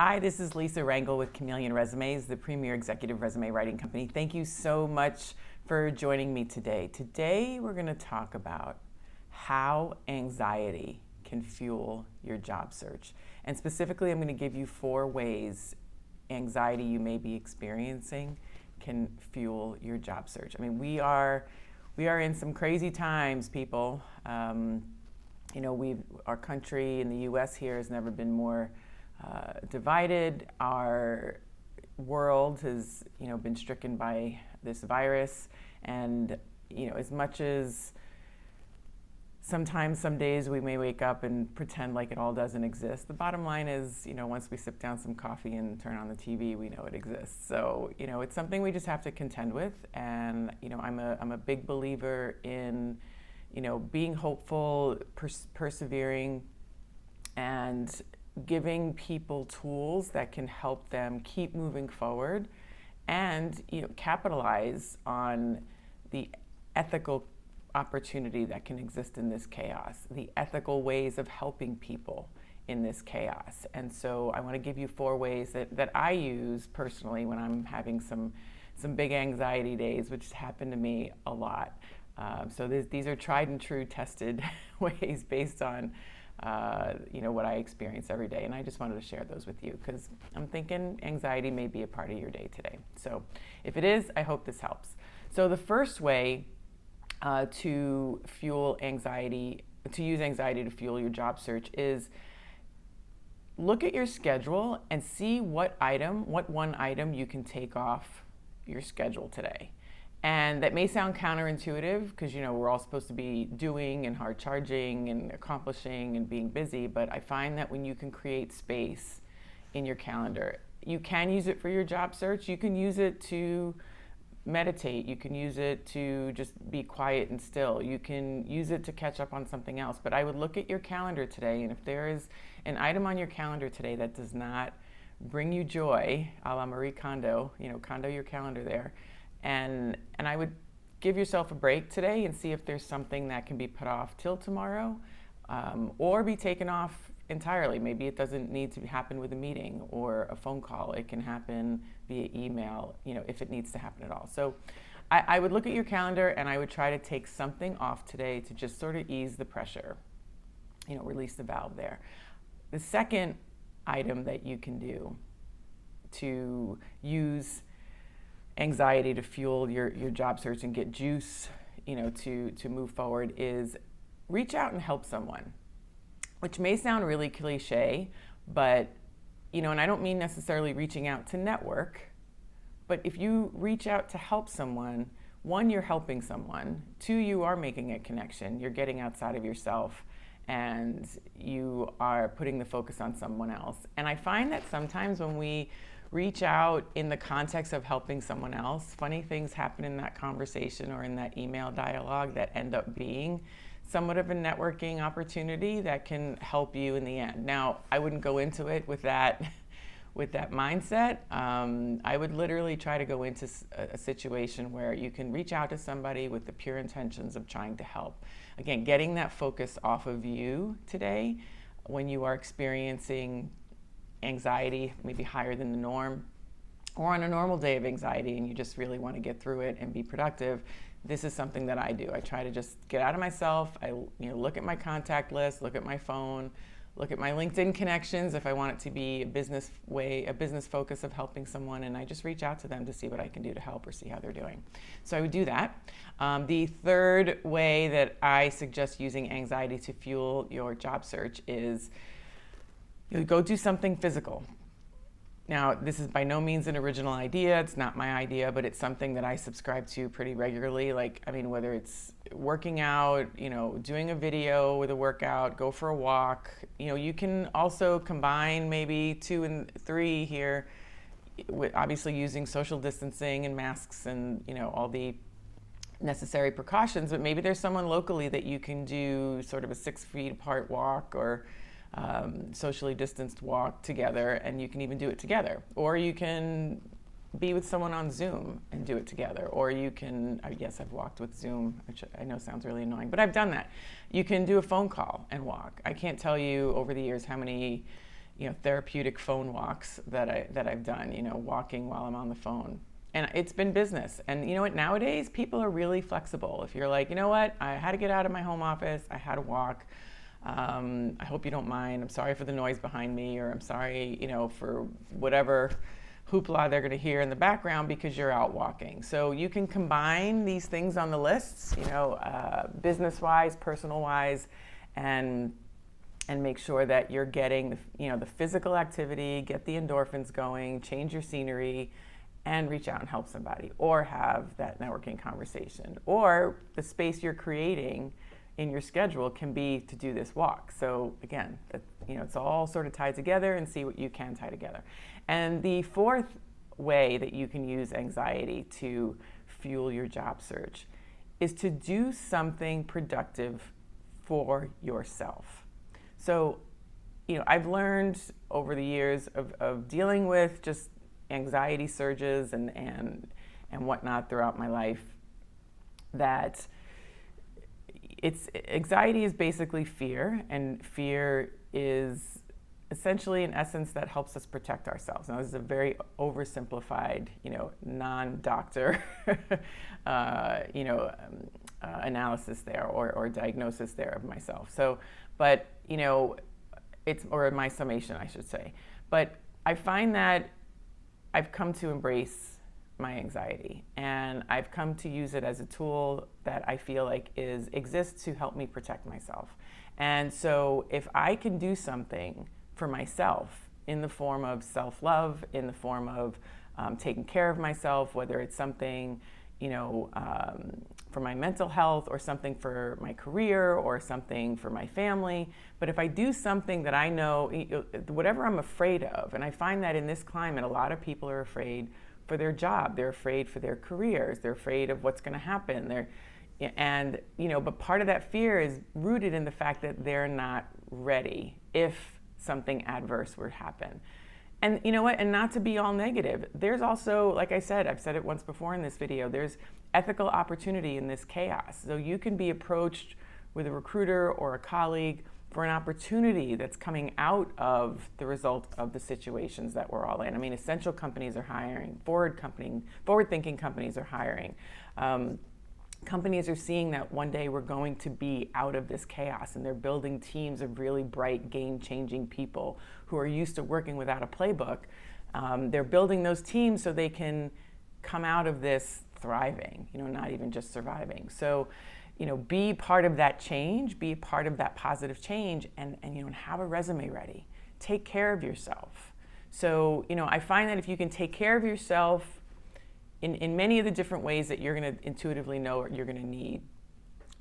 Hi, this is Lisa Rangel with Chameleon Resumes, the premier executive resume writing company. Thank you so much for joining me today. Today, we're going to talk about how anxiety can fuel your job search. And specifically, I'm going to give you 4 ways anxiety you may be experiencing can fuel your job search. I mean, we are in some crazy times, people. Our country in the U.S. here has never been more divided. Our world has, been stricken by this virus, and as much as sometimes, some days we may wake up and pretend like it all doesn't exist. The bottom line is, once we sip down some coffee and turn on the TV, we know it exists. So, it's something we just have to contend with. And, I'm a big believer in, being hopeful, persevering, and giving people tools that can help them keep moving forward and, capitalize on the ethical opportunity that can exist in this chaos, the ethical ways of helping people in this chaos. And so I want to give you 4 ways that I use personally when I'm having some big anxiety days, which happen to me a lot. So these are tried and true tested ways based on what I experience every day. And I just wanted to share those with you because I'm thinking anxiety may be a part of your day today. So if it is, I hope this helps. So the first way to use anxiety to fuel your job search is look at your schedule and see what one item you can take off your schedule today. And that may sound counterintuitive because, we're all supposed to be doing and hard charging and accomplishing and being busy. But I find that when you can create space in your calendar, you can use it for your job search. You can use it to meditate. You can use it to just be quiet and still. You can use it to catch up on something else. But I would look at your calendar today, and if there is an item on your calendar today that does not bring you joy, a la Marie Kondo, Kondo your calendar there, and I would give yourself a break today and see if there's something that can be put off till tomorrow, or be taken off entirely. Maybe it doesn't need to happen with a meeting or a phone call. It can happen via email, if it needs to happen at all. So I would look at your calendar and I would try to take something off today to just sort of ease the pressure, release the valve there. The second item that you can do to use anxiety to fuel your job search and get juice, to move forward is reach out and help someone, which may sound really cliche, but, and I don't mean necessarily reaching out to network, but if you reach out to help someone, 1, you're helping someone, 2, you are making a connection, you're getting outside of yourself, and you are putting the focus on someone else. And I find that sometimes when we reach out in the context of helping someone else, funny things happen in that conversation or in that email dialogue that end up being somewhat of a networking opportunity that can help you in the end. Now, I wouldn't go into it with that mindset. I would literally try to go into a situation where you can reach out to somebody with the pure intentions of trying to help. Again, getting that focus off of you today when you are experiencing anxiety, maybe higher than the norm, or on a normal day of anxiety and you just really want to get through it and be productive. This is something that I do. I try to just get out of myself. I look at my contact list, look at my phone, look at my LinkedIn connections if I want it to be a business focus of helping someone, and I just reach out to them to see what I can do to help or see how they're doing. So I would do that. The third way that I suggest using anxiety to fuel your job search is go do something physical. Now, this is by no means an original idea. It's not my idea, but it's something that I subscribe to pretty regularly. Whether it's working out, doing a video with a workout, go for a walk. You can also combine maybe 2 and 3 here, with obviously using social distancing and masks and, all the necessary precautions. But maybe there's someone locally that you can do sort of a 6 feet apart walk or socially distanced walk together, and you can even do it together. Or you can be with someone on Zoom and do it together. Or you can, yes, I've walked with Zoom, which I know sounds really annoying, but I've done that. You can do a phone call and walk. I can't tell you over the years how many therapeutic phone walks that I've done, walking while I'm on the phone. And it's been business. And you know what, nowadays people are really flexible. If you're like, you know what, I had to get out of my home office, I had to walk. I hope you don't mind. I'm sorry for the noise behind me, or I'm sorry, for whatever hoopla they're going to hear in the background because you're out walking. So you can combine these things on the lists, business-wise, personal-wise, and make sure that you're getting the physical activity, get the endorphins going, change your scenery, and reach out and help somebody, or have that networking conversation, or the space you're creating in your schedule can be to do this walk. So again, it's all sort of tied together, and see what you can tie together. And the fourth way that you can use anxiety to fuel your job search is to do something productive for yourself. So, I've learned over the years of dealing with just anxiety surges and whatnot throughout my life, that anxiety is basically fear, and fear is essentially an essence that helps us protect ourselves. Now, this is a very oversimplified, non-doctor, analysis there, or diagnosis there of myself. So, but or my summation, I should say. But I find that I've come to embrace my anxiety, and I've come to use it as a tool that I feel like exists to help me protect myself. And so if I can do something for myself in the form of self-love, in the form of taking care of myself, whether it's something, for my mental health, or something for my career, or something for my family. But if I do something that I know, whatever I'm afraid of, and I find that in this climate, a lot of people are afraid for their job, they're afraid for their careers, they're afraid of what's going to happen. But part of that fear is rooted in the fact that they're not ready if something adverse were to happen. And you know what? And not to be all negative, there's also, like I said, I've said it once before in this video, there's ethical opportunity in this chaos. So you can be approached with a recruiter or a colleague for an opportunity that's coming out of the result of the situations that we're all in. I mean, essential companies are hiring, forward-thinking companies are hiring. Companies are seeing that one day we're going to be out of this chaos, and they're building teams of really bright, game-changing people who are used to working without a playbook. They're building those teams so they can come out of this thriving, not even just surviving. So, be part of that change, be part of that positive change, and have a resume ready. Take care of yourself. So, I find that if you can take care of yourself in many of the different ways that you're going to intuitively know what you're going to need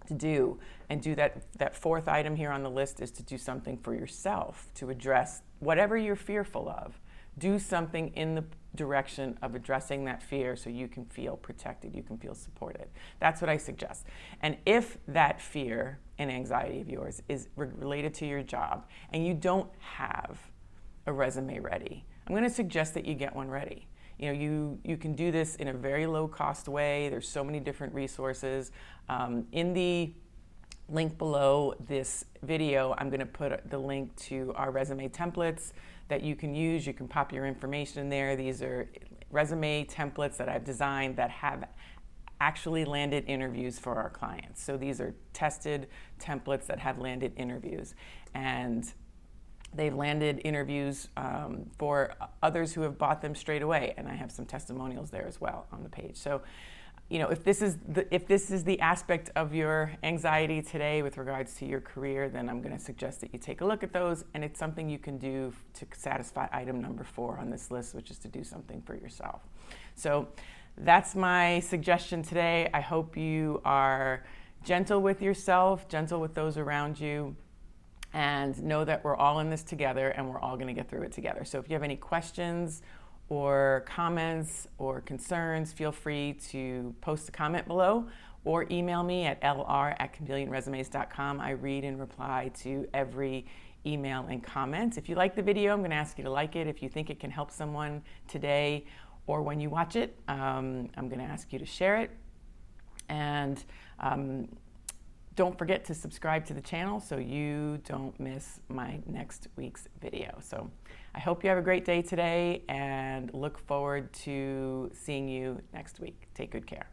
to do, and do that fourth item here on the list is to do something for yourself to address whatever you're fearful of. Do something in the direction of addressing that fear so you can feel protected, you can feel supported. That's what I suggest. And if that fear and anxiety of yours is related to your job and you don't have a resume ready, I'm going to suggest that you get one ready. You can do this in a very low cost way. There's so many different resources. In the link below this video, I'm going to put the link to our resume templates that you can use. You can pop your information in there. These are resume templates that I've designed that have actually landed interviews for our clients. So these are tested templates that have landed interviews. And they've landed interviews for others who have bought them straight away, and I have some testimonials there as well on the page. So, if this is the aspect of your anxiety today with regards to your career, then I'm going to suggest that you take a look at those, and it's something you can do to satisfy item number 4 on this list, which is to do something for yourself. So that's my suggestion today. I hope you are gentle with yourself, gentle with those around you, and know that we're all in this together, and we're all going to get through it together. So if you have any questions or comments or concerns, feel free to post a comment below or email me at lr@chameleonresumes.com. I read and reply to every email and comment. If you like the video, I'm going to ask you to like it. If you think it can help someone today or when you watch it, I'm going to ask you to share it. And don't forget to subscribe to the channel so you don't miss my next week's video. So I hope you have a great day today and look forward to seeing you next week. Take good care.